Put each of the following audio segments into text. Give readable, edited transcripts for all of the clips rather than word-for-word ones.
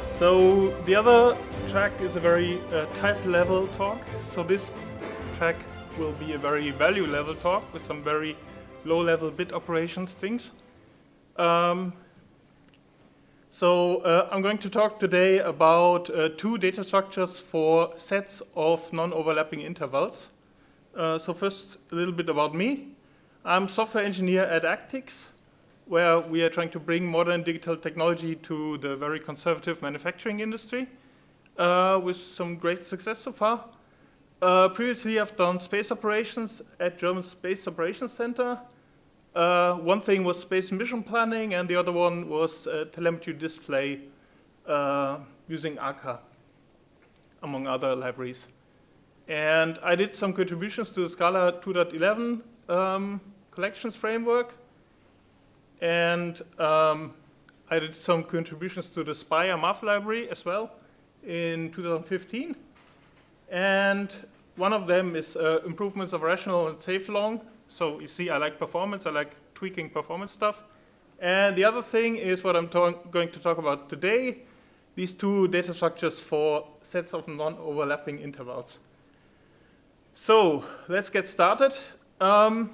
So the other track is a very type level talk. So this track will be a very value level talk with some very low level bit operations things. I'm going to talk today about two data structures for sets of non-overlapping intervals. So first, a little bit about me. I'm a software engineer at Actix, where we are trying to bring modern digital technology to the very conservative manufacturing industry with some great success so far. Previously, I've done space operations at German Space Operations Center. One thing was space mission planning, and the other one was telemetry display using ARCA, among other libraries. And I did some contributions to the Scala 2.11 collections framework. And I did some contributions to the Spire math library as well in 2015. And one of them is improvements of rational and safe long. So you see, I like performance. I like tweaking performance stuff. And the other thing is what I'm going to talk about today, these two data structures for sets of non-overlapping intervals. So let's get started. The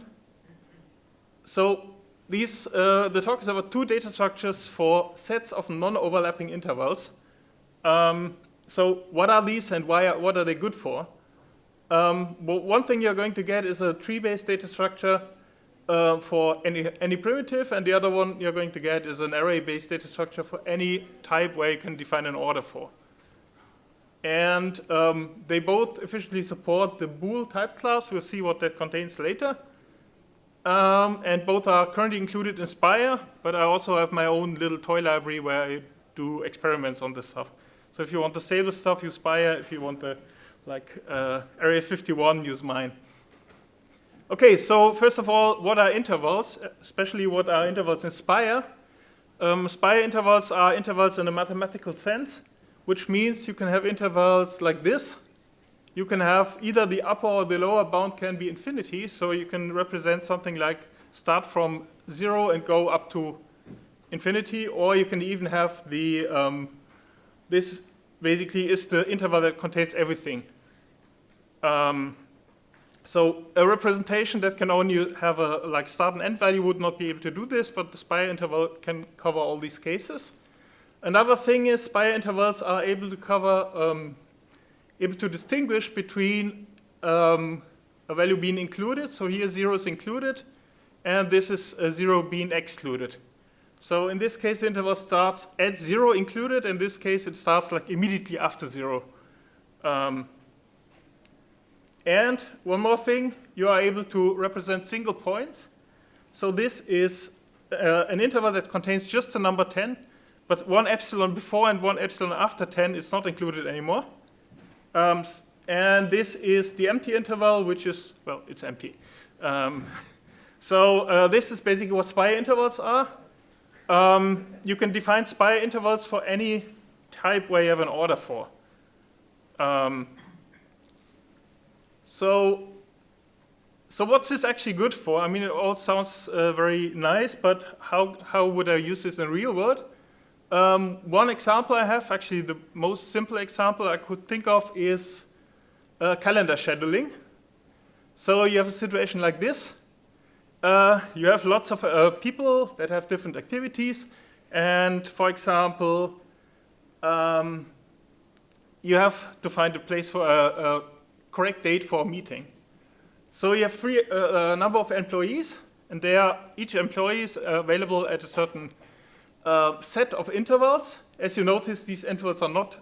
talk is about two data structures for sets of non-overlapping intervals. So what are these and what are they good for? Well, one thing you're going to get is a tree-based data structure for any primitive, and the other one you're going to get is an array-based data structure for any type where you can define an order for. And they both efficiently support the Bool type class. We'll see what that contains later. And both are currently included in Spire, but I also have my own little toy library where I do experiments on this stuff. So if you want the stable stuff, use Spire. If you want the Area 51, use mine. Okay, so first of all, what are intervals? Especially what are intervals in Spire? Spire intervals are intervals in a mathematical sense, which means you can have intervals like this. You can have either the upper or the lower bound can be infinity, so you can represent something like start from 0 and go up to infinity, or you can even have the, this basically is the interval that contains everything. So a representation that can only have a start and end value would not be able to do this, but the Spire interval can cover all these cases. Another thing is Spire intervals are able to cover able to distinguish between a value being included, so here 0 is included, and this is 0 being excluded. So in this case, the interval starts at 0 included. In this case, it starts like immediately after 0. And one more thing, you are able to represent single points. So this is an interval that contains just the number 10, but one epsilon before and one epsilon after 10 is not included anymore. And this is the empty interval, which is, well, it's empty. This is basically what Spire intervals are. You can define Spire intervals for any type where you have an order for. So what's this actually good for? I mean, it all sounds very nice, but how would I use this in the real world? One example I have, actually the most simple example I could think of is calendar scheduling. So you have a situation like this. You have lots of people that have different activities. And for example, you have to find a place for a correct date for a meeting. So you have a number of employees, and each employee is available at a certain set of intervals. As you notice, these intervals are not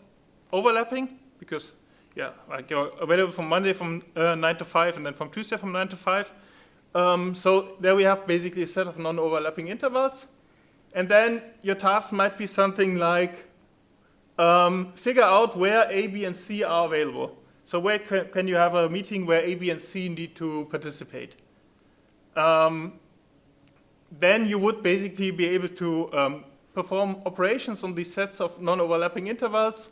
overlapping because, you're available from Monday from 9 to 5 and then from Tuesday from 9 to 5. So there we have basically a set of non-overlapping intervals. And then your task might be something like figure out where A, B, and C are available. So where can you have a meeting where A, B, and C need to participate? Then you would basically be able to perform operations on these sets of non-overlapping intervals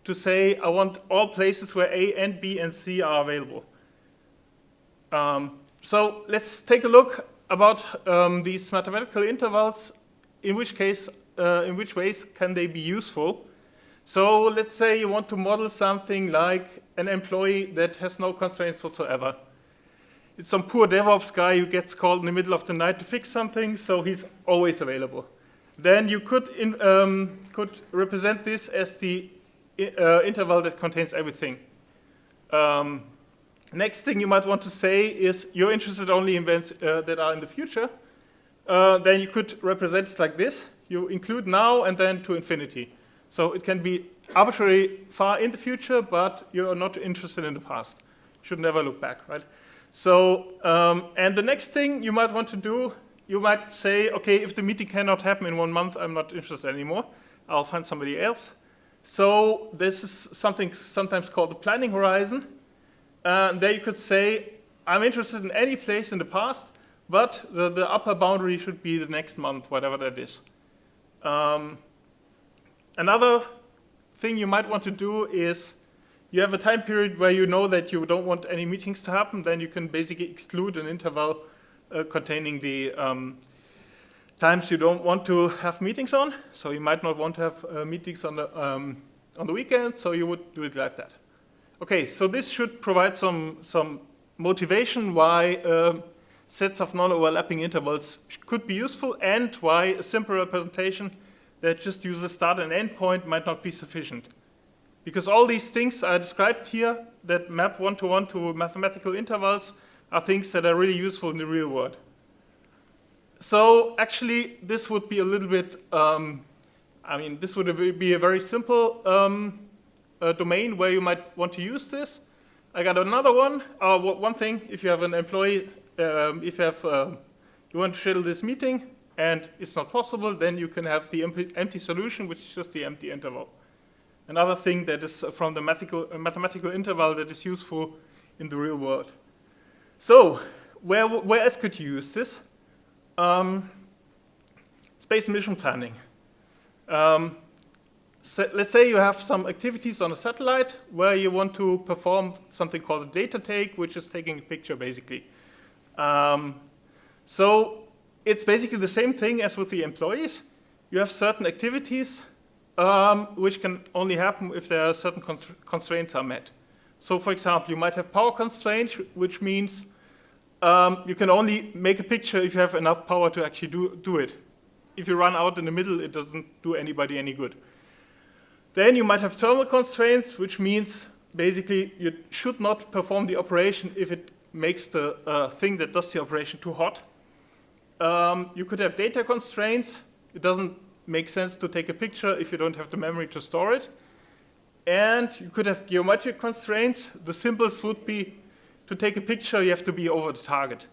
to say, I want all places where A and B and C are available. So let's take a look about these mathematical intervals, in which case, in which ways can they be useful. So let's say you want to model something like an employee that has no constraints whatsoever. It's some poor DevOps guy who gets called in the middle of the night to fix something, so he's always available. Then you could represent this as the interval that contains everything. Next thing you might want to say is you're interested only in events that are in the future. Then you could represent it like this. You include now and then to infinity. So it can be arbitrarily far in the future, but you're not interested in the past. You should never look back, right? So, and the next thing you might want to do, you might say, okay, if the meeting cannot happen in 1 month, I'm not interested anymore. I'll find somebody else. So this is something sometimes called the planning horizon. There you could say, I'm interested in any place in the past, but the upper boundary should be the next month, whatever that is. Another thing you might want to do is you have a time period where you know that you don't want any meetings to happen, then you can basically exclude an interval containing the times you don't want to have meetings on. So you might not want to have meetings on the weekend, so you would do it like that. Okay, so this should provide some motivation why sets of non-overlapping intervals could be useful and why a simple representation that just uses start and end point might not be sufficient. Because all these things I described here that map one-to-one to mathematical intervals are things that are really useful in the real world. So actually, this would be a little bit, this would be a very simple domain where you might want to use this. I got another one. One thing, if you have an employee, if you want to schedule this meeting and it's not possible, then you can have the empty solution, which is just the empty interval. Another thing that is from the mathematical interval that is useful in the real world. So, where else could you use this? Space mission planning. So let's say you have some activities on a satellite where you want to perform something called a data take, which is taking a picture, basically. So it's basically the same thing as with the employees. You have certain activities which can only happen if there are certain constraints are met. So for example, you might have power constraints, which means you can only make a picture if you have enough power to actually do it. If you run out in the middle, it doesn't do anybody any good. Then you might have thermal constraints, which means basically you should not perform the operation if it makes the thing that does the operation too hot. You could have data constraints. It doesn't make sense to take a picture if you don't have the memory to store it. And you could have geometric constraints. The simplest would be to take a picture, you have to be over the target.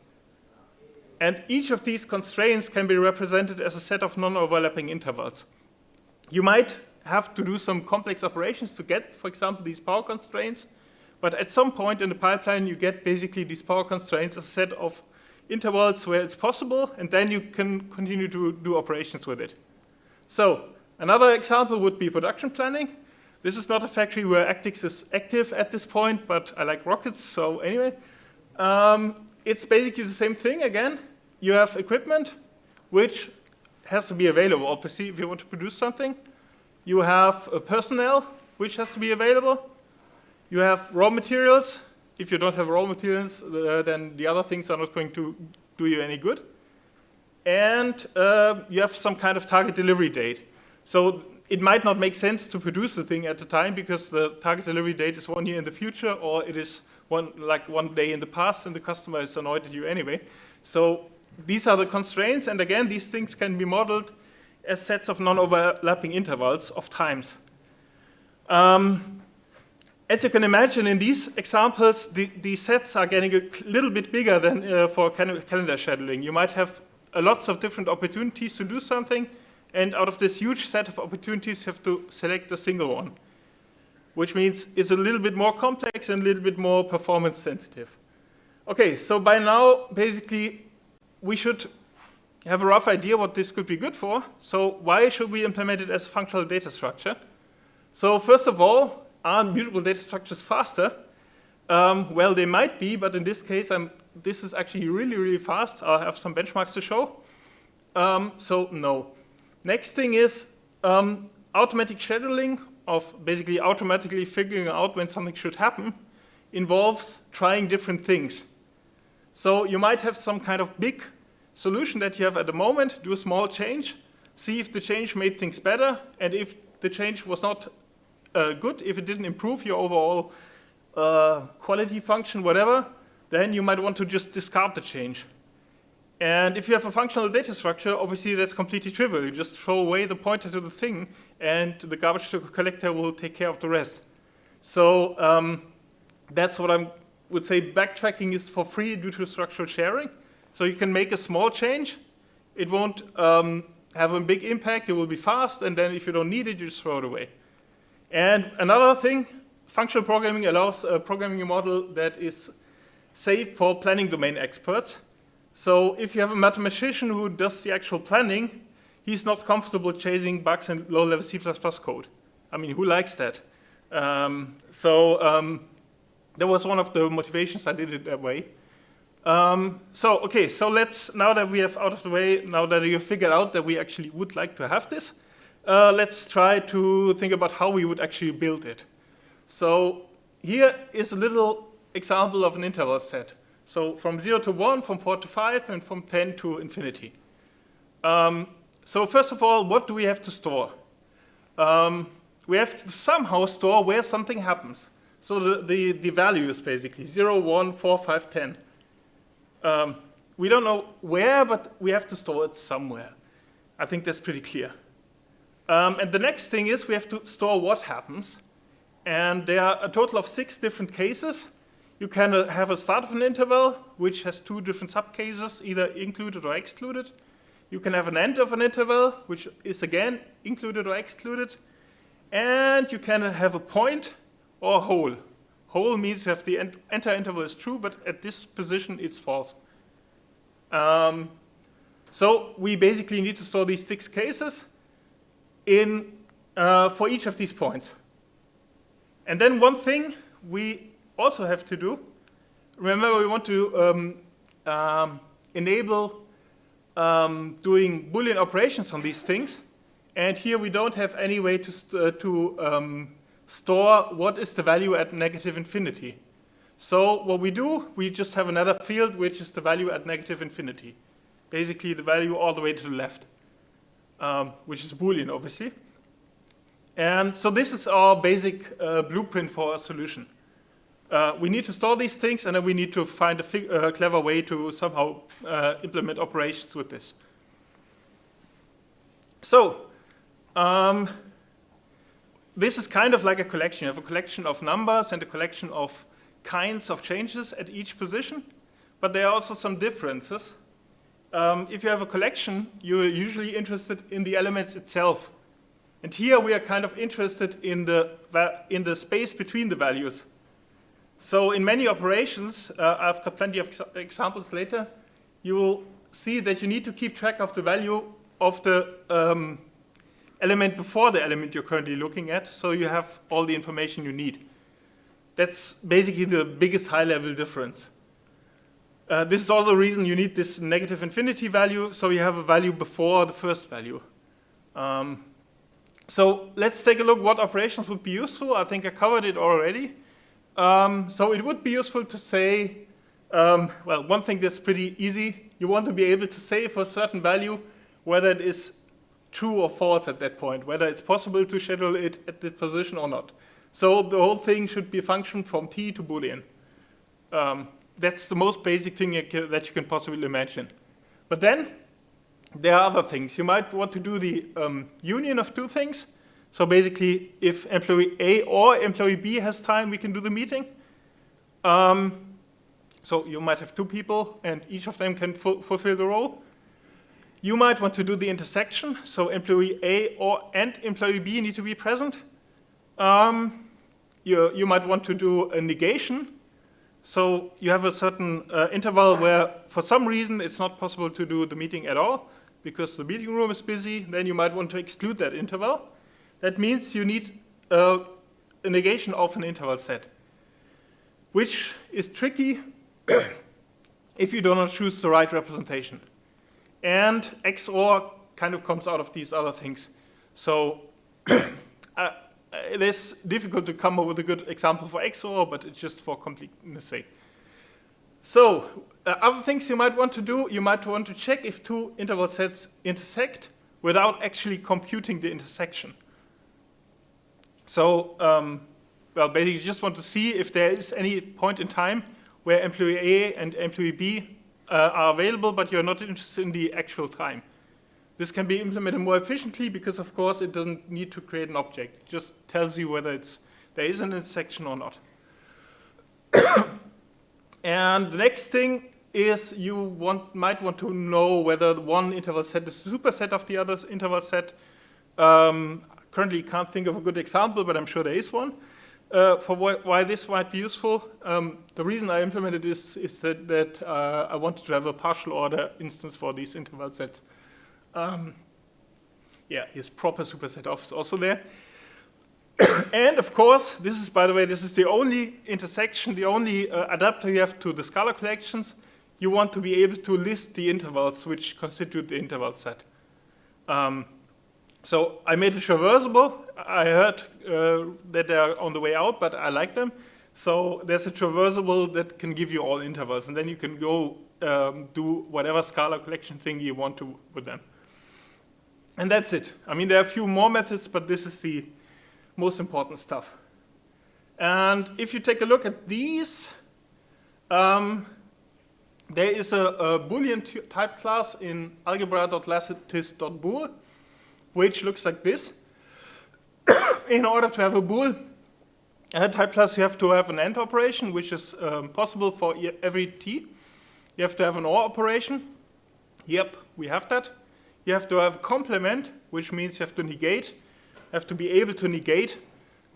And each of these constraints can be represented as a set of non-overlapping intervals. You might have to do some complex operations to get, for example, these power constraints. But at some point in the pipeline, you get basically these power constraints as a set of intervals where it's possible, and then you can continue to do operations with it. So another example would be production planning. This is not a factory where Actix is active at this point, but I like rockets, so anyway. It's basically the same thing again. You have equipment, which has to be available, obviously, if you want to produce something. You have personnel, which has to be available. You have raw materials. If you don't have raw materials, then the other things are not going to do you any good. And you have some kind of target delivery date. So it might not make sense to produce the thing at the time because the target delivery date is 1 year in the future, or it is one day in the past, and the customer is annoyed at you anyway. So these are the constraints, and again, these things can be modeled as sets of non-overlapping intervals of times. As you can imagine, in these examples, the sets are getting a little bit bigger than for calendar scheduling. You might have lots of different opportunities to do something, And out of this huge set of opportunities, you have to select a single one, which means it's a little bit more complex and a little bit more performance sensitive. Okay, so by now, basically, we should have a rough idea what this could be good for. So why should we implement it as a functional data structure? So first of all, are mutable data structures faster? Well, they might be, but in this case, this is actually really, really fast. I'll have some benchmarks to show. So no. Next thing is automatic scheduling of basically automatically figuring out when something should happen involves trying different things. So you might have some kind of big solution that you have at the moment, do a small change, see if the change made things better, and if the change was not good, if it didn't improve your overall quality function, whatever, then you might want to just discard the change. And if you have a functional data structure, obviously that's completely trivial. You just throw away the pointer to the thing, and the garbage collector will take care of the rest. So that's what I would say. Backtracking is for free due to structural sharing. So you can make a small change. It won't have a big impact. It will be fast. And then if you don't need it, you just throw it away. And another thing, functional programming allows programming a model that is safe for planning domain experts. So if you have a mathematician who does the actual planning, he's not comfortable chasing bugs in low-level C++ code. I mean, who likes that? That was one of the motivations I did it that way. So let's, now that we have out of the way, now that you figured out that we actually would like to have this, let's try to think about how we would actually build it. So here is a little example of an interval set. So from 0 to 1, from 4 to 5, and from 10 to infinity. So first of all, what do we have to store? We have to somehow store where something happens. So the values, basically, 0, 1, 4, 5, 10. We don't know where, but we have to store it somewhere. I think that's pretty clear. And the next thing is we have to store what happens. And there are a total of 6 different cases. You can have a start of an interval, which has 2 different subcases, either included or excluded. You can have an end of an interval, which is, again, included or excluded. And you can have a point or a hole. Hole means you have the entire interval is true, but at this position, it's false. So we basically need to store these 6 cases for each of these points. And then one thing we also have to do, remember we want to enable doing Boolean operations on these things. And here we don't have any way to store what is the value at negative infinity. So what we do, we just have another field which is the value at negative infinity. Basically the value all the way to the left, which is Boolean, obviously. And so this is our basic blueprint for a solution. We need to store these things, and then we need to find a clever way to somehow implement operations with this. So this is kind of like a collection. You have a collection of numbers and a collection of kinds of changes at each position, but there are also some differences. If you have a collection, you're usually interested in the elements itself. And here we are kind of interested in the space between the values. So in many operations, I've got plenty of examples later, you will see that you need to keep track of the value of the element before the element you're currently looking at, so you have all the information you need. That's basically the biggest high-level difference. This is also the reason you need this negative infinity value, so you have a value before the first value. So let's take a look what operations would be useful. I think I covered it already. So it would be useful to say, well, one thing that's pretty easy, you want to be able to say for a certain value whether it is true or false at that point, whether it's possible to schedule it at this position or not. So the whole thing should be a function from t to Boolean. That's the most basic thing that you can possibly imagine. But then there are other things. You might want to do the union of 2 things. So basically, if employee A or employee B has time, we can do the meeting. So you might have 2 people, and each of them can fulfill the role. You might want to do the intersection, so employee A and employee B need to be present. You might want to do a negation. So you have a certain interval where, for some reason, it's not possible to do the meeting at all because the meeting room is busy. Then you might want to exclude that interval. That means you need a negation of an interval set, which is tricky if you do not choose the right representation. And XOR kind of comes out of these other things. So it is difficult to come up with a good example for XOR, but it's just for completeness sake. So other things you might want to do, you might want to check if two interval sets intersect without actually computing the intersection. So, well, basically you just want to see if there is any point in time where employee A and employee B are available, but you're not interested in the actual time. This can be implemented more efficiently because, of course, it doesn't need to create an object. It just tells you whether there is an intersection or not. And the next thing is you might want to know whether one interval set is a superset of the other interval set. Currently can't think of a good example, but I'm sure there is one. For why this might be useful, the reason I implemented this is that I wanted to have a partial order instance for these interval sets. Yeah, his proper superset of is also there. And of course, this is, by the way, this is the only intersection, the only adapter you have to the Scala collections. You want to be able to list the intervals which constitute the interval set. So I made it traversable. I heard that they're on the way out, but I like them. So there's a traversable that can give you all intervals, and then you can go do whatever Scala collection thing you want to with them. And that's it. I mean, there are a few more methods, but this is the most important stuff. And if you take a look at these, there is a Boolean type class in algebra.lattice.bool, which looks like this. In order to have a Bool type class, you have to have an AND operation, which is possible for every t. You have to have an OR operation. Yep, we have that. You have to have complement, which means you have to negate. You have to be able to negate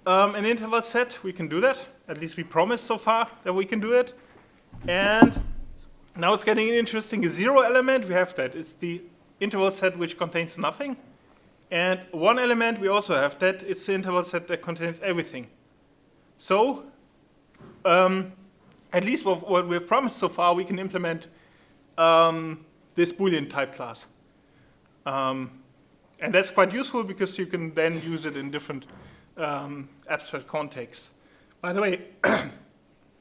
an interval set. We can do that. At least we promised so far that we can do it. And now it's getting interesting. A zero element, we have that. It's the interval set which contains nothing. And one element, we also have that. It's the interval set that contains everything. So, at least what we've promised so far, we can implement this Boolean type class. And that's quite useful because you can then use it in different abstract contexts. By the way,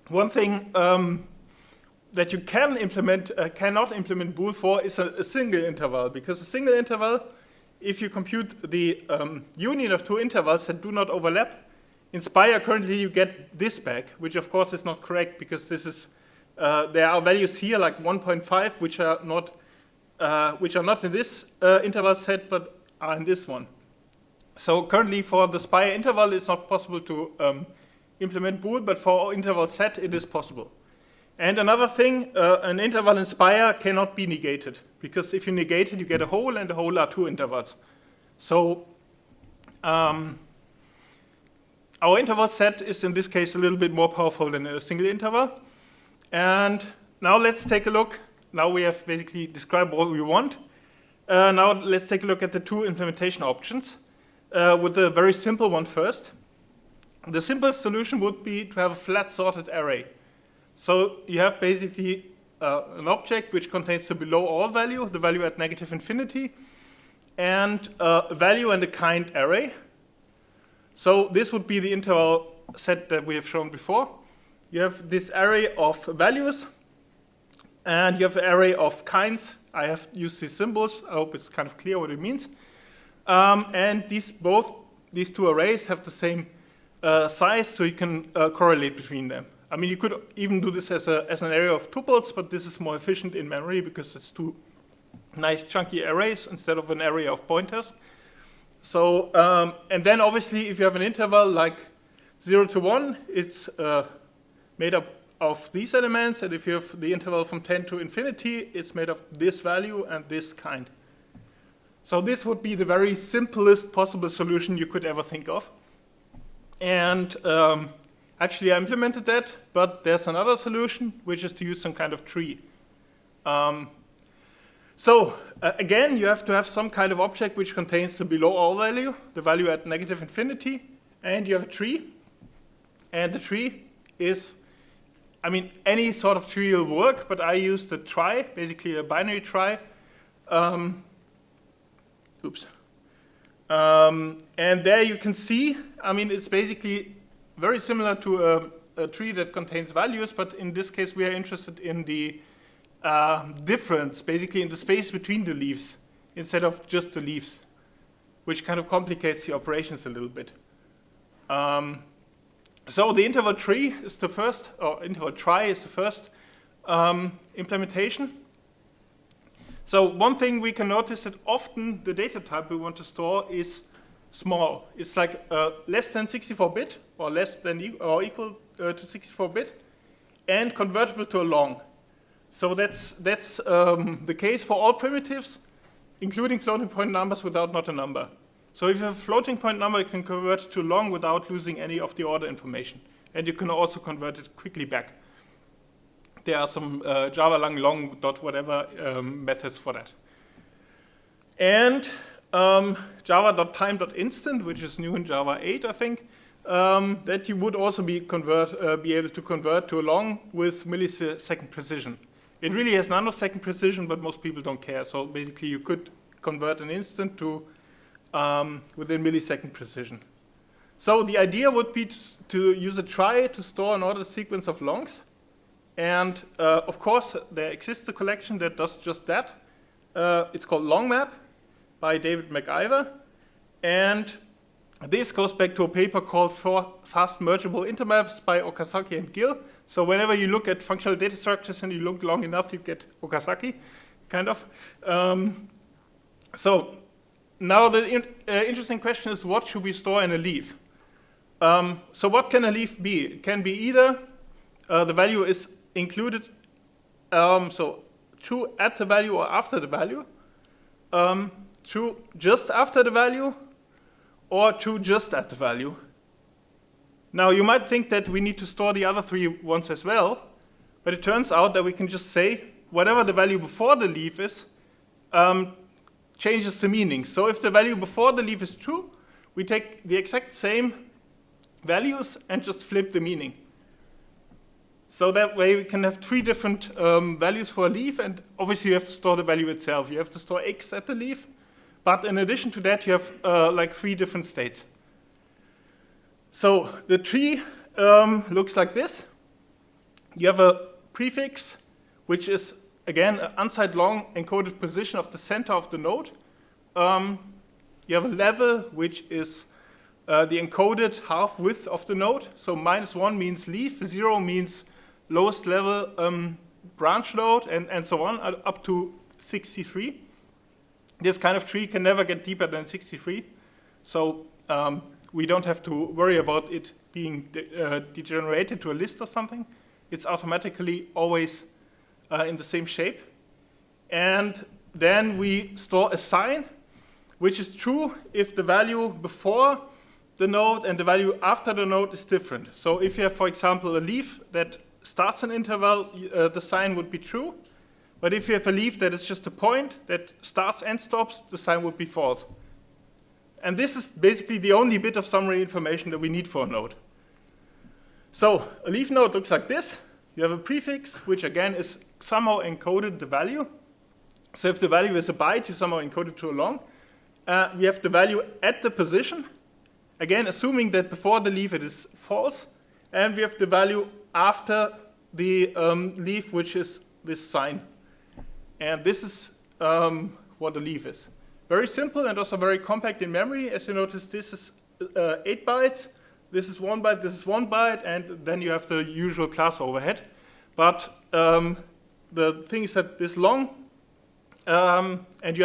one thing that you can implement, cannot implement Bool for is a single interval, because a single interval, if you compute the union of two intervals that do not overlap, in Spire currently you get this back, which of course is not correct because this is there are values here like 1.5 which are not in this interval set but are in this one. So currently for the Spire interval it's not possible to implement Bool, but for interval set it is possible. And another thing, an interval in Spire cannot be negated, because if you negate it, you get a hole, and a hole are two intervals. So our interval set is in this case a little bit more powerful than a single interval. And now let's take a look. Now we have basically described what we want. Now let's take a look at the two implementation options with a very simple one first. The simplest solution would be to have a flat sorted array. So you have basically an object which contains the below all value, the value at negative infinity, and a value and a kind array. So this would be the interval set that we have shown before. You have this array of values, and you have an array of kinds. I have used these symbols. I hope it's kind of clear what it means. And these two arrays have the same size, so you can correlate between them. I mean, you could even do this as an array of tuples, but this is more efficient in memory because it's two nice chunky arrays instead of an array of pointers. So, and then obviously if you have an interval like 0 to 1, it's made up of these elements, and if you have the interval from 10 to infinity, it's made of this value and this kind. So this would be the very simplest possible solution you could ever think of. And actually I implemented that, but there's another solution, which is to use some kind of tree. Again, you have to have some kind of object which contains the below all value, the value at negative infinity, and you have a tree. And the tree is, I mean, any sort of tree will work, but I use the trie, basically a binary trie. And there you can see, I mean, it's basically very similar to a tree that contains values, but in this case we are interested in the difference, basically in the space between the leaves, instead of just the leaves, which kind of complicates the operations a little bit. So the interval tree is the first, or interval trie is the first implementation. So one thing we can notice that often the data type we want to store is small. It's like less than 64-bit, or less than or equal to 64-bit, and convertible to a long. So that's the case for all primitives, including floating point numbers without not a number. So if you have a floating point number, you can convert it to long without losing any of the order information. And you can also convert it quickly back. There are some Java long dot whatever methods for that. And java.time.instant, which is new in Java 8, I think, that you would also be able to convert to a long with millisecond precision. It really has nanosecond precision, but most people don't care. So basically, you could convert an instant to within millisecond precision. So the idea would be to use a trie to store an ordered sequence of longs. And of course, there exists a collection that does just that. It's called LongMap by David McIver. And this goes back to a paper called Fast Mergeable Intermaps by Okazaki and Gill. So whenever you look at functional data structures and you look long enough, you get Okazaki, kind of. So now the interesting question is, what should we store in a leaf? So what can a leaf be? It can be either the value is included, so true at the value or after the value, true just after the value, or true just at the value. Now you might think that we need to store the other three ones as well, but it turns out that we can just say whatever the value before the leaf is, changes the meaning. So if the value before the leaf is true, we take the exact same values and just flip the meaning. So that way we can have three different values for a leaf, and obviously you have to store the value itself. You have to store x at the leaf, but in addition to that you have like three different states. So the tree looks like this. You have a prefix, which is again an unsigned long encoded position of the center of the node. You have a level, which is the encoded half width of the node. So -1 means leaf, 0 means lowest level branch node, and so on, up to 63. This kind of tree can never get deeper than 63. So we don't have to worry about it being degenerated to a list or something. It's automatically always in the same shape. And then we store a sign, which is true if the value before the node and the value after the node is different. So if you have, for example, a leaf that starts an interval, the sign would be true. But if you have a leaf that is just a point that starts and stops, the sign would be false. And this is basically the only bit of summary information that we need for a node. So a leaf node looks like this. You have a prefix, which again is somehow encoded the value. So if the value is a byte, you somehow encode it to a long. We have the value at the position, again assuming that before the leaf it is false. And we have the value after the leaf, which is this sign. And this is what the leaf is. Very simple and also very compact in memory. As you notice, this is 8 bytes. This is 1 byte, this is 1 byte, and then you have the usual class overhead. But the thing is that this long, and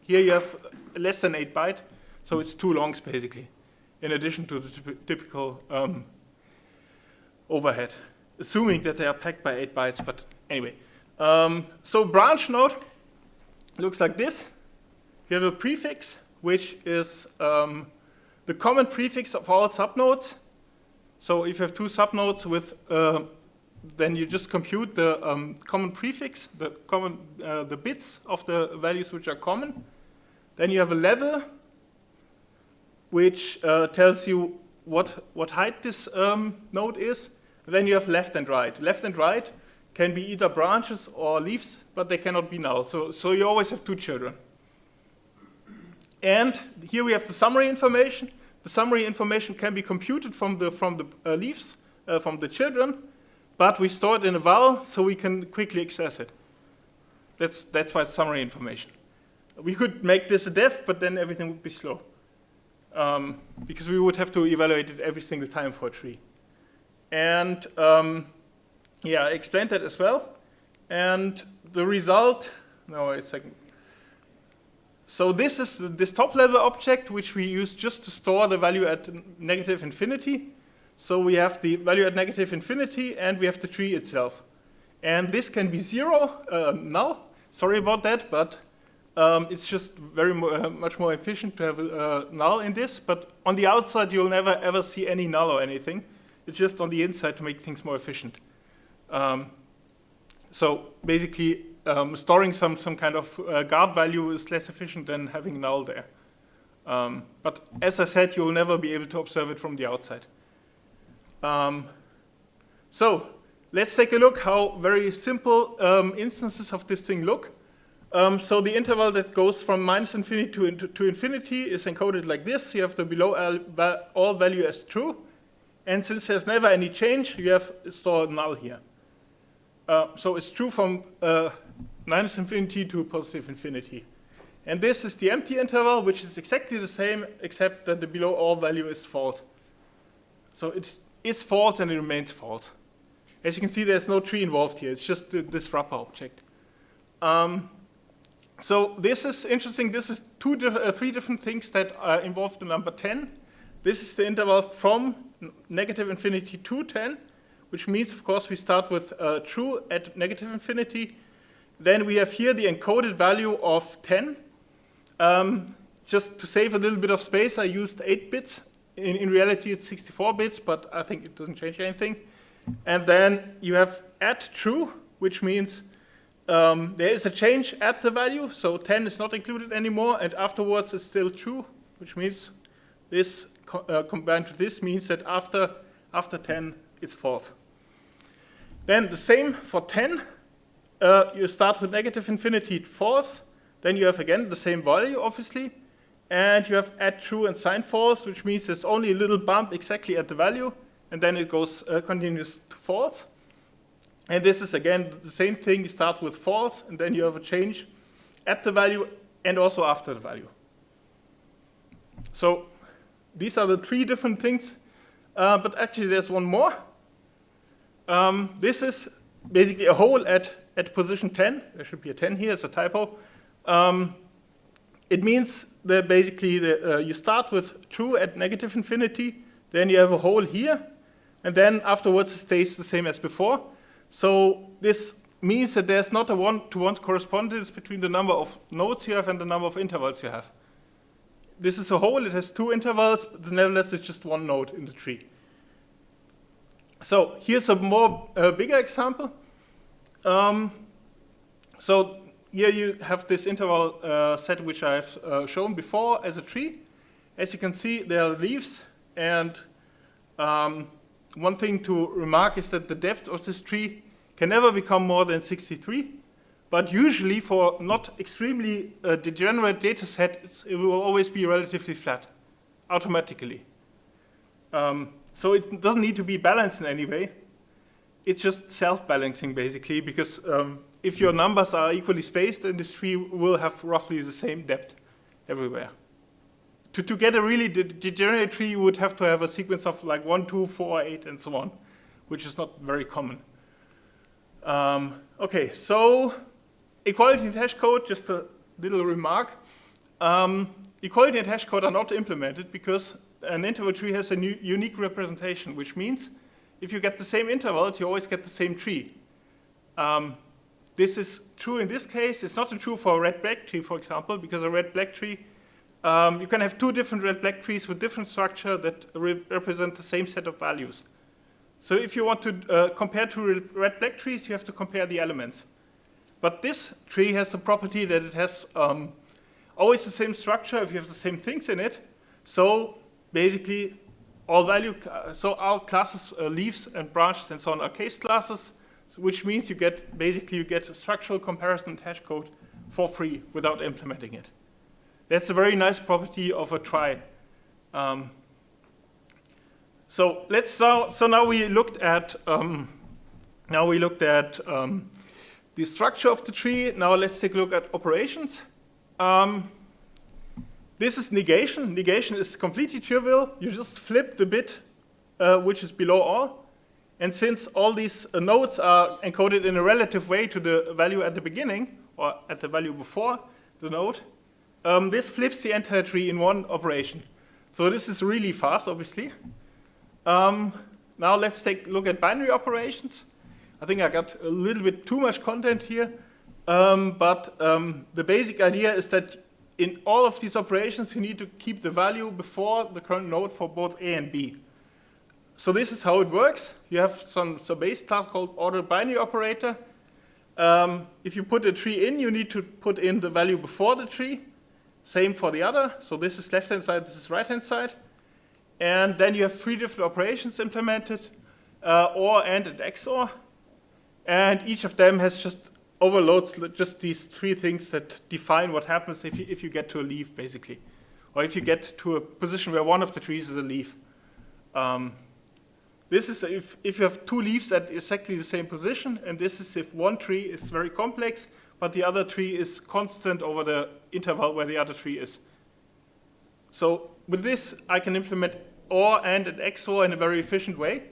here you have less than 8 byte, so it's 2 longs basically, in addition to the typical overhead, assuming that they are packed by 8 bytes, but anyway. So branch node looks like this. you have a prefix, which is the common prefix of all subnodes. So if you have two subnodes with, then you just compute the common prefix, the bits of the values which are common. Then you have a level, which tells you what height this node is. And then you have left and right. Left and right can be either branches or leaves, but they cannot be null. So you always have two children. And here we have the summary information. The summary information can be computed from the leaves, from the children, but we store it in a val so we can quickly access it. That's why it's summary information. We could make this a def, but then everything would be slow. Because we would have to evaluate it every single time for a tree. And yeah, I explained that as well. And the result, no, wait a second. So this is this top level object, which we use just to store the value at negative infinity. So we have the value at negative infinity, and we have the tree itself. And this can be 0, null. Sorry about that, but it's just very much more efficient to have null in this. But on the outside, you'll never ever see any null or anything. It's just on the inside to make things more efficient. So basically, storing some kind of guard value is less efficient than having null there. But as I said, you'll never be able to observe it from the outside. So let's take a look how very simple instances of this thing look. So the interval that goes from minus infinity to infinity is encoded like this. You have the below all value as true. And since there's never any change, you have stored null here. So it's true from minus infinity to positive infinity. And this is the empty interval, which is exactly the same, except that the below all value is false. So it is false and it remains false. As you can see, there's no tree involved here. It's just this wrapper object. So this is interesting. This is three different things that are involved in number 10. This is the interval from negative infinity to 10, which means, of course, we start with true at negative infinity. Then we have here the encoded value of 10. Just to save a little bit of space, I used 8 bits. In reality, it's 64 bits, but I think it doesn't change anything. And then you have at true, which means there is a change at the value, so 10 is not included anymore, and afterwards it's still true, which means this combined with this means that after 10 it's false. Then the same for 10. You start with negative infinity false, then you have again the same value, obviously, and you have add true and sign false, which means there's only a little bump exactly at the value, and then it goes continues to false. And this is again the same thing. You start with false, and then you have a change at the value and also after the value. So these are the 3 different things, but actually there's one more. This is basically a hole at position 10. There should be a 10 here, it's a typo. It means that basically you start with true at negative infinity, then you have a hole here, and then afterwards it stays the same as before. So this means that there's not a one-to-one correspondence between the number of nodes you have and the number of intervals you have. This is a hole, it has 2 intervals, but nevertheless it's just 1 node in the tree. So here's a more bigger example. So here you have this interval set which I've shown before as a tree. As you can see, there are leaves, and one thing to remark is that the depth of this tree can never become more than 63, but usually for not extremely degenerate data set, it will always be relatively flat, automatically. So it doesn't need to be balanced in any way. It's just self-balancing, basically, because if your numbers are equally spaced, then this tree will have roughly the same depth everywhere. To get a really degenerate tree, you would have to have a sequence of like 1, 2, 4, 8, and so on, which is not very common. Okay, so equality and hash code, just a little remark. Equality and hash code are not implemented because an interval tree has a unique representation, which means if you get the same intervals, you always get the same tree. this is true in this case. It's not true for a red-black tree, for example, because a red-black tree, you can have two different red-black trees with different structure that represent the same set of values. So if you want to compare two red-black trees, you have to compare the elements. But this tree has the property that it has always the same structure if you have the same things in it. So basically, our classes, leaves and branches and so on are case classes, which means you get a structural comparison and hash code for free without implementing it. That's a very nice property of a trie. So now we looked at the structure of the tree. Now let's take a look at operations. This is negation. Negation is completely trivial. You just flip the bit which is below all. And since all these nodes are encoded in a relative way to the value at the beginning, or at the value before the node, this flips the entire tree in one operation. So this is really fast, obviously. Now let's take a look at binary operations. I think I got a little bit too much content here, but the basic idea is that in all of these operations, you need to keep the value before the current node for both A and B. So this is how it works. You have some base class called order binary operator. If you put a tree in, you need to put in the value before the tree. Same for the other. So this is left-hand side, this is right-hand side. And then you have three different operations implemented, OR, AND, and XOR. And each of them has just overloads just these three things that define what happens if you get to a leaf, basically. Or if you get to a position where one of the trees is a leaf. This is if you have two leaves at exactly the same position, and this is if one tree is very complex, but the other tree is constant over the interval where the other tree is. So with this, I can implement OR, AND, and XOR in a very efficient way.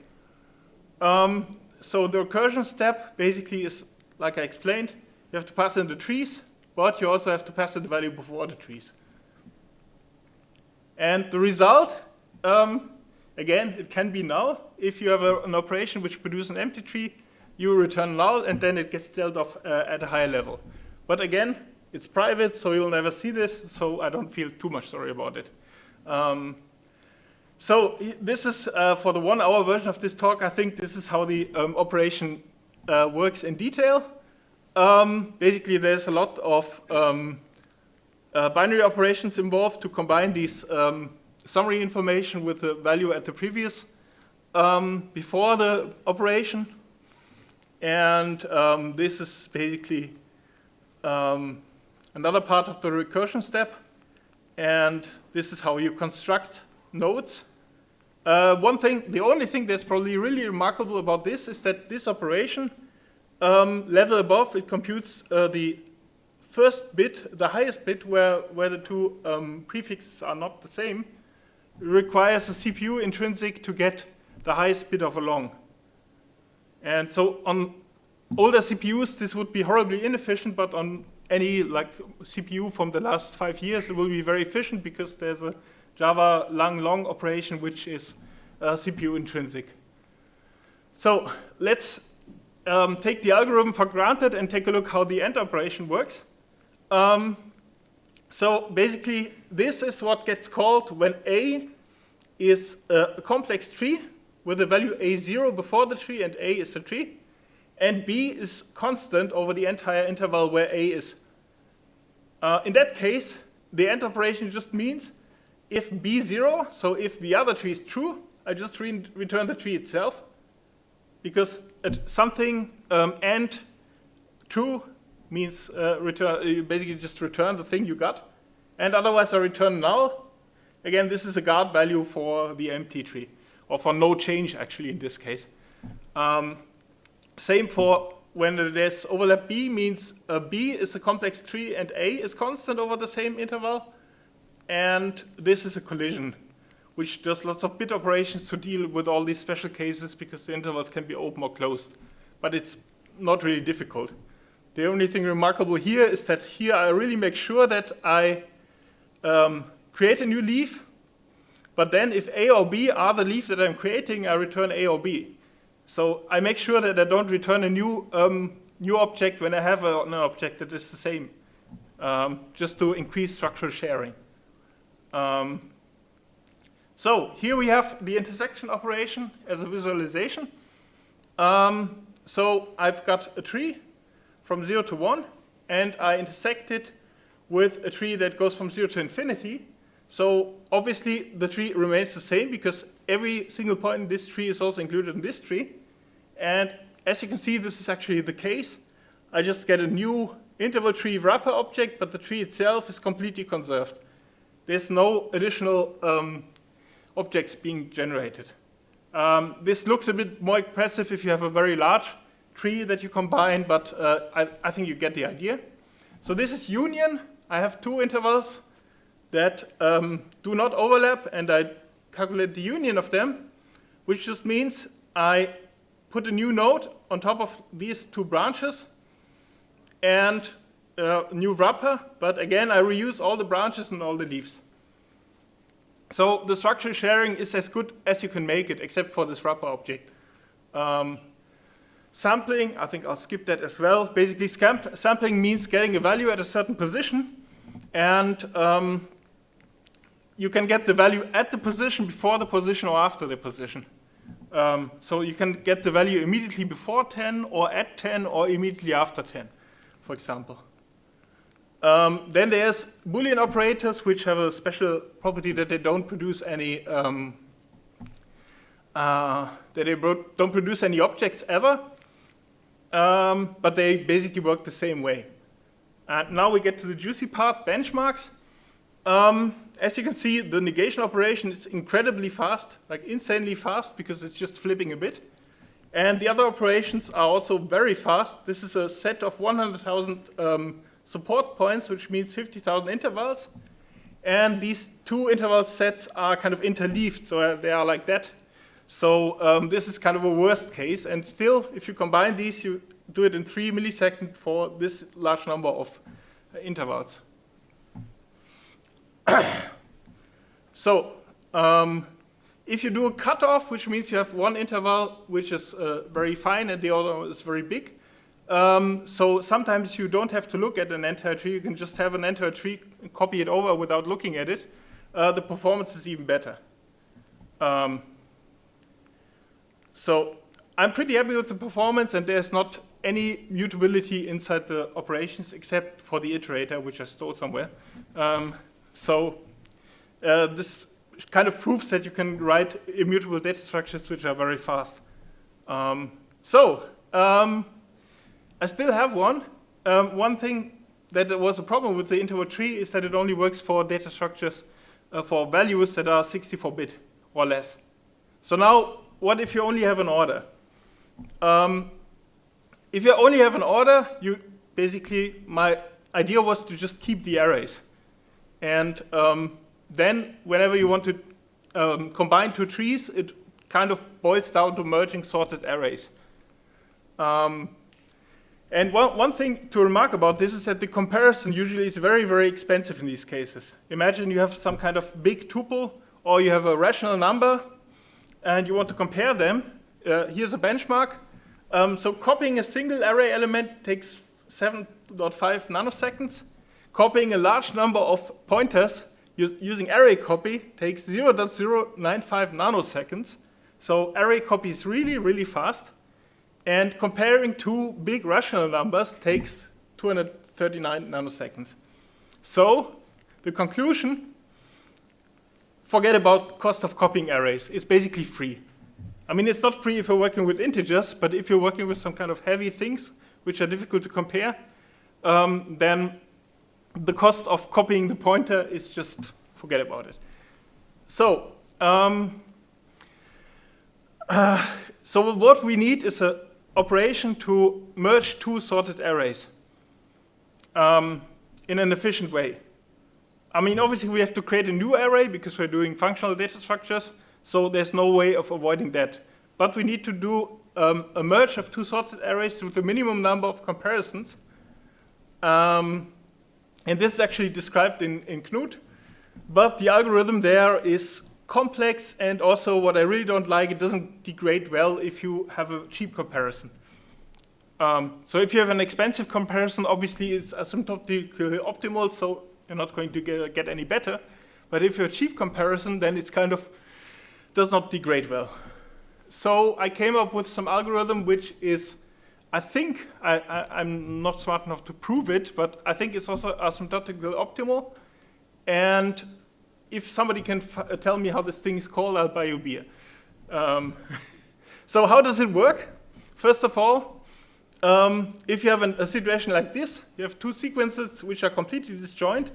So the recursion step basically is, like I explained, you have to pass in the trees, but you also have to pass in the value before the trees. And the result, again, it can be null. If you have an operation which produces an empty tree, you return null, and then it gets dealt off at a higher level. But again, it's private, so you'll never see this, so I don't feel too much sorry about it. So this is, for the 1 hour version of this talk, I think this is how the operation works in detail. Basically, there's a lot of binary operations involved to combine these summary information with the value at the previous before the operation. And this is basically another part of the recursion step. And this is how you construct nodes. The only thing that's probably really remarkable about this is that this operation, level above, it computes the first bit, the highest bit where the two prefixes are not the same, requires a CPU intrinsic to get the highest bit of a long. And so on older CPUs, this would be horribly inefficient, but on any CPU from the last 5 years, it will be very efficient because there's a Java long operation which is CPU intrinsic. So let's take the algorithm for granted and take a look how the AND operation works. So basically, this is what gets called when A is a complex tree with the value A0 before the tree and A is the tree, and B is constant over the entire interval where A is. In that case, the AND operation just means if B0, so if the other tree is true, I just return the tree itself, because something AND true means you basically just return the thing you got, and otherwise I return null. Again, this is a guard value for the empty tree, or for no change actually in this case. Same for when there's overlap B, means B is a complex tree and A is constant over the same interval, and this is a collision, which does lots of bit operations to deal with all these special cases because the intervals can be open or closed, but it's not really difficult. The only thing remarkable here is that here I really make sure that I create a new leaf, but then if A or B are the leaf that I'm creating, I return A or B. So I make sure that I don't return a new new object when I have an object that is the same, just to increase structural sharing. So here we have the intersection operation as a visualization. So I've got a tree from 0 to 1, and I intersect it with a tree that goes from 0 to infinity. So obviously the tree remains the same because every single point in this tree is also included in this tree. And as you can see, this is actually the case. I just get a new interval tree wrapper object, but the tree itself is completely conserved. There's no additional objects being generated. This looks a bit more impressive if you have a very large tree that you combine, but I think you get the idea. So this is union. I have two intervals that do not overlap, and I calculate the union of them, which just means I put a new node on top of these two branches and a new wrapper, but again, I reuse all the branches and all the leaves. So the structural sharing is as good as you can make it, except for this wrapper object. Sampling, I think I'll skip that as well. Basically, sampling means getting a value at a certain position, and you can get the value at the position, before the position, or after the position. So you can get the value immediately before 10, or at 10, or immediately after 10, for example. Then there's Boolean operators, which have a special property that they don't produce any don't produce any objects ever, but they basically work the same way. And now we get to the juicy part, benchmarks. As you can see, the negation operation is incredibly fast, like insanely fast, because it's just flipping a bit. And the other operations are also very fast. This is a set of 100,000 support points, which means 50,000 intervals. And these two interval sets are kind of interleaved, so they are like that. So this is kind of a worst case. And still, if you combine these, you do it in 3 milliseconds for this large number of intervals. So if you do a cutoff, which means you have one interval which is very fine and the other is very big, so sometimes you don't have to look at an entire tree. You can just have an entire tree and copy it over without looking at it. The performance is even better. So I'm pretty happy with the performance, and there's not any mutability inside the operations except for the iterator, which I stole somewhere. This kind of proves that you can write immutable data structures which are very fast. I still have one. One thing that was a problem with the interval tree is that it only works for data structures for values that are 64-bit or less. So now, what if you only have an order? If you only have an order, my idea was to just keep the arrays. And then whenever you want to combine two trees, it kind of boils down to merging sorted arrays. And one thing to remark about this is that the comparison usually is very, very expensive in these cases. Imagine you have some kind of big tuple, or you have a rational number, and you want to compare them. Here's a benchmark. So copying a single array element takes 7.5 nanoseconds. Copying a large number of pointers using array copy takes 0.095 nanoseconds. So array copy is really, really fast. And comparing two big rational numbers takes 239 nanoseconds. So the conclusion, forget about cost of copying arrays. It's basically free. I mean, it's not free if you're working with integers, but if you're working with some kind of heavy things which are difficult to compare, then the cost of copying the pointer is just forget about it. So, so what we need is an operation to merge two sorted arrays in an efficient way. I mean, obviously we have to create a new array because we're doing functional data structures, so there's no way of avoiding that. But we need to do a merge of two sorted arrays with the minimum number of comparisons. And this is actually described in Knut. But the algorithm there is complex, and also what I really don't like, it doesn't degrade well if you have a cheap comparison. So if you have an expensive comparison, obviously it's asymptotically optimal, so you're not going to get any better. But if you have a cheap comparison, then it's kind of does not degrade well. So I came up with some algorithm which is, I think, I'm not smart enough to prove it, but I think it's also asymptotically optimal. And if somebody can tell me how this thing is called, I'll buy you beer. So how does it work? First of all, if you have a situation like this, you have two sequences which are completely disjoint,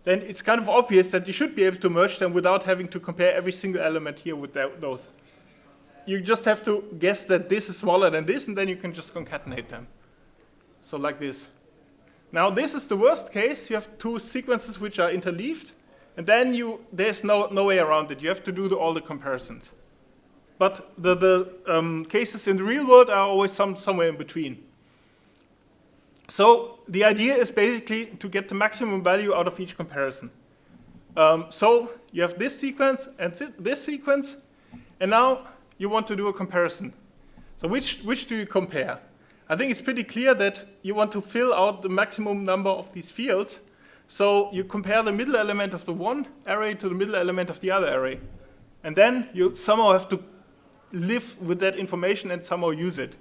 then it's kind of obvious that you should be able to merge them without having to compare every single element here with those. You just have to guess that this is smaller than this, and then you can just concatenate them. So like this. Now this is the worst case. You have two sequences which are interleaved, and then there's no way around it. You have to do all the comparisons. But the cases in the real world are always somewhere in between. So the idea is basically to get the maximum value out of each comparison. So you have this sequence and this sequence, and now you want to do a comparison. So which do you compare? I think it's pretty clear that you want to fill out the maximum number of these fields. So you compare the middle element of the one array to the middle element of the other array. And then you somehow have to live with that information and somehow use it.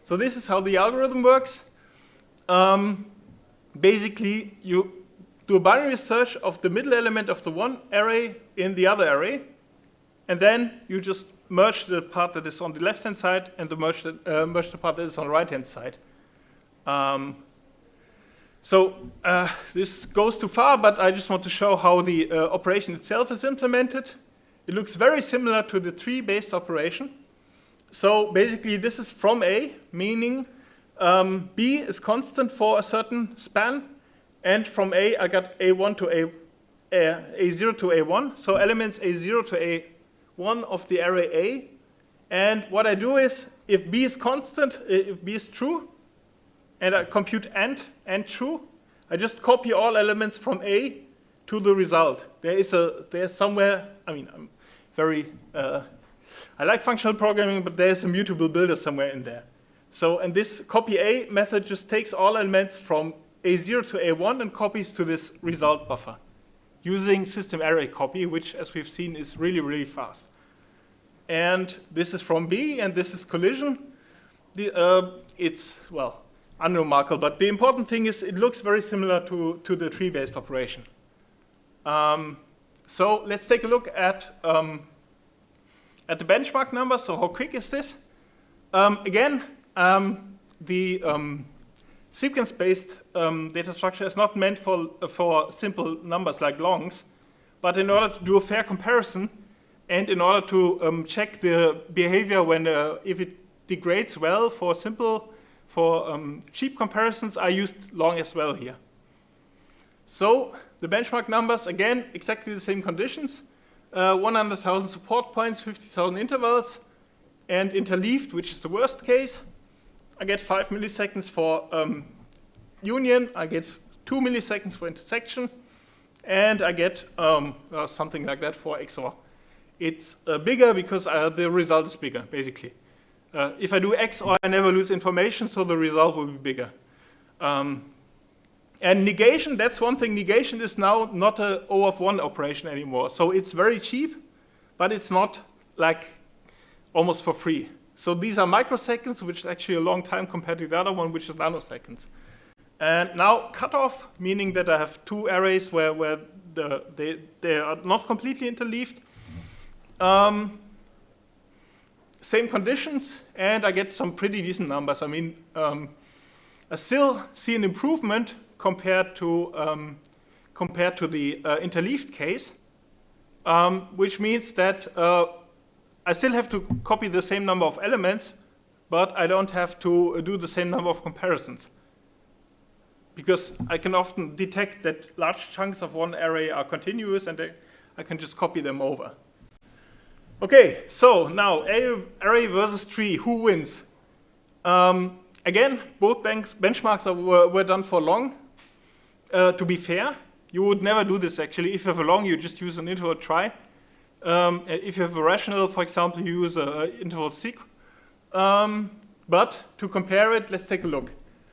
So this is how the algorithm works. Basically, you do a binary search of the middle element of the one array in the other array, and then you just merge the part that is on the left-hand side and merge the part that is on the right-hand side. This goes too far, but I just want to show how the operation itself is implemented. It looks very similar to the tree-based operation. So basically, this is from A, meaning B is constant for a certain span, and from A I got A1 to A0 to A1, so elements A0 to A1 of the array A. And what I do is, if B is constant, if B is true, and I compute and true, I just copy all elements from A to the result. There's somewhere, I'm very, I like functional programming, but there's a mutable builder somewhere in there. So, and this copy A method just takes all elements from A0 to A1 and copies to this result buffer using system array copy, which, as we've seen, is really, really fast. And this is from B, and this is collision. It's, well, unremarkable, but the important thing is it looks very similar to the tree-based operation. So let's take a look at the benchmark number. So how quick is this? Again, the sequence-based data structure is not meant for simple numbers like longs, but in order to do a fair comparison and in order to check the behavior when if it degrades well for cheap comparisons, I used long as well here. So the benchmark numbers, again, exactly the same conditions. 100,000 support points, 50,000 intervals, and interleaved, which is the worst case. I get 5 milliseconds for union, I get 2 milliseconds for intersection, and I get something like that for XOR. It's bigger because the result is bigger, basically. If I do XOR, I never lose information, so the result will be bigger. And negation, that's one thing. Negation is now not a O of 1 operation anymore. So it's very cheap, but it's not like almost for free. So these are microseconds, which is actually a long time compared to the other one, which is nanoseconds. And now cutoff, meaning that I have two arrays where they are not completely interleaved. Same conditions, and I get some pretty decent numbers. I mean, I still see an improvement compared to the interleaved case, which means that I still have to copy the same number of elements, but I don't have to do the same number of comparisons. Because I can often detect that large chunks of one array are continuous, and I can just copy them over. Okay, so now array versus tree, who wins? Again, both benchmarks were done for long. To be fair, you would never do this actually. If you have a long, you just use an interval try. If you have a rational, for example, you use IntervalSeq. But to compare it, let's take a look.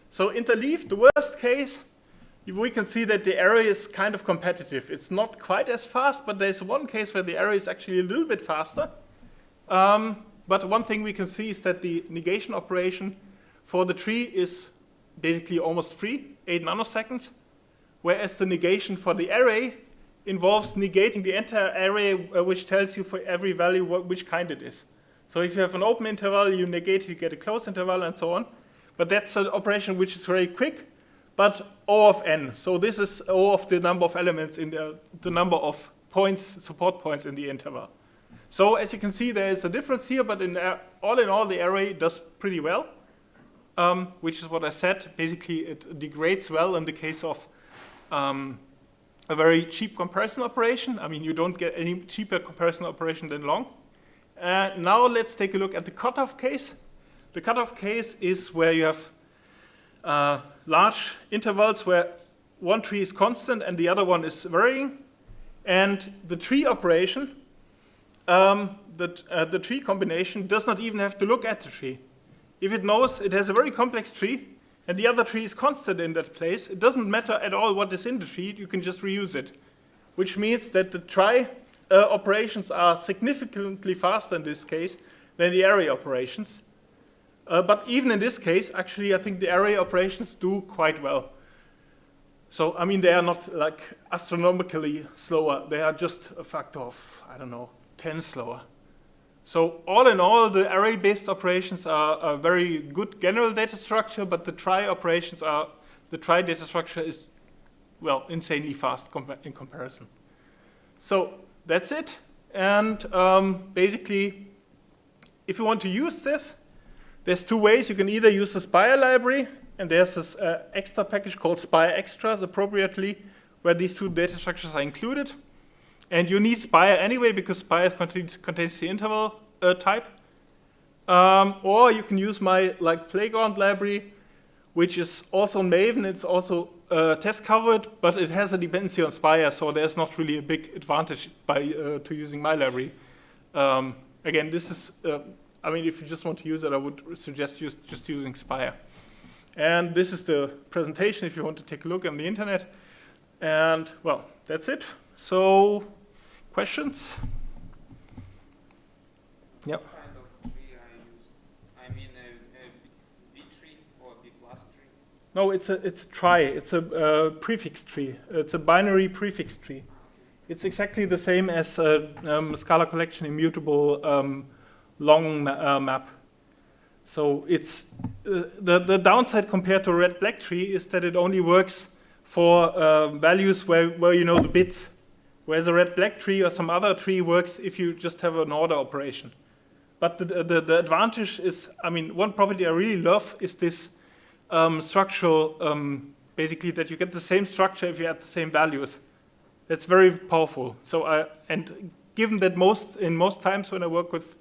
So Interleaved, the worst case, we can see that the array is kind of competitive. It's not quite as fast, but there's one case where the array is actually a little bit faster. But one thing we can see is that the negation operation for the tree is basically almost free, 8 nanoseconds, whereas the negation for the array involves negating the entire array, which tells you for every value which kind it is. So if you have an open interval, you negate it, you get a closed interval, and so on. But that's an operation which is very quick, but O of n. So this is O of the number of elements in the number of points, support points in the interval. So as you can see, there is a difference here, but all in all, the array does pretty well, which is what I said. Basically, it degrades well in the case of a very cheap comparison operation. I mean, you don't get any cheaper comparison operation than long. Now let's take a look at the cutoff case. The cutoff case is where you have large intervals where one tree is constant and the other one is varying. And the tree operation, the tree combination does not even have to look at the tree. If it knows it has a very complex tree and the other tree is constant in that place, it doesn't matter at all what is in the tree, you can just reuse it. Which means that the trie operations are significantly faster in this case than the array operations. But even in this case, actually, I think the array operations do quite well. So, I mean, they are not like astronomically slower. They are just a factor of, I don't know, 10 slower. So all in all, the array-based operations are a very good general data structure, but the trie operations are, the trie data structure is, well, insanely fast in comparison. So that's it. And basically, if you want to use this, there's two ways. You can either use the Spire library, and there's this extra package called Spire Extras, appropriately, where these two data structures are included. And you need Spire anyway, because Spire contains the interval type. Or you can use my playground library, which is also in Maven. It's also test covered, but it has a dependency on Spire, so there's not really a big advantage to using my library. Again, this is, I mean, if you just want to use it, I would suggest just using Spire. And this is the presentation if you want to take a look on the internet. And, well, that's it. So, questions? Yep. What kind of tree I use? I mean, a B tree or B plus tree? No, it's a trie. It's a prefix tree. It's a binary prefix tree. It's exactly the same as Scala collection immutable long map. So it's the downside compared to a red-black tree is that it only works for values where you know the bits. Whereas a red-black tree or some other tree works if you just have an order operation. But the advantage is, I mean, one property I really love is this structural, basically that you get the same structure if you add the same values. That's very powerful. So and given that in most times when I work with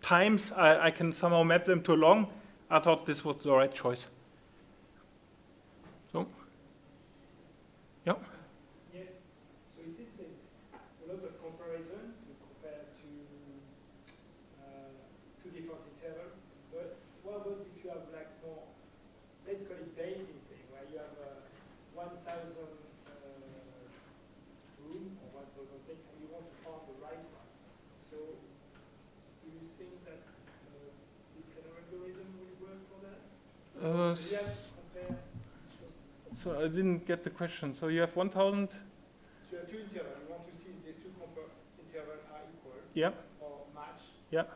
times, I can somehow map them to long, I thought this was the right choice. So, yeah. So it says a lot of comparison to compare two different intervals. But what about if you have like more, let's call it painting thing, where you have 1,000 room or 1,000 thing, and you want to find the right one. So do you think that this kind of algorithm will work for that? Do you have to compare? So I didn't get the question. So you have 1,000? So you have two intervals. You want to see if these two intervals are equal or match. Yeah. Are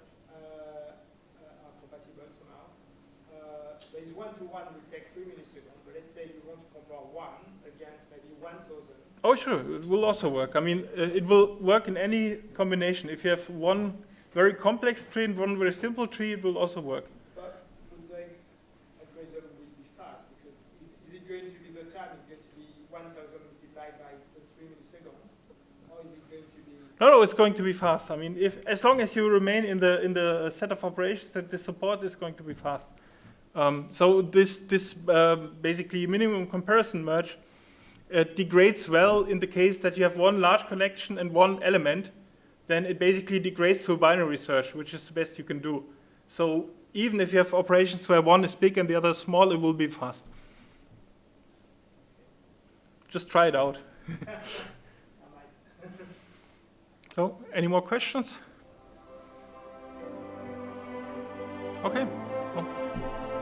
compatible somehow. There is 1-to-1 will take 3 milliseconds, but let's say you want to compare 1 against maybe 1,000. Oh, sure. It will also work. I mean, it will work in any combination. If you have one very complex tree and one very simple tree, it will also work. But the algorithm will be fast, because is it going to be the time is going to be 1,000 multiplied by 3 milliseconds, or is it going to be? No, it's going to be fast. I mean, as long as you remain in the set of operations that this support is going to be fast. So this basically minimum comparison merge degrades well in the case that you have one large collection and one element. Then it basically degrades to binary search, which is the best you can do. So even if you have operations where one is big and the other is small, it will be fast. Just try it out. So, any more questions? Okay. Well.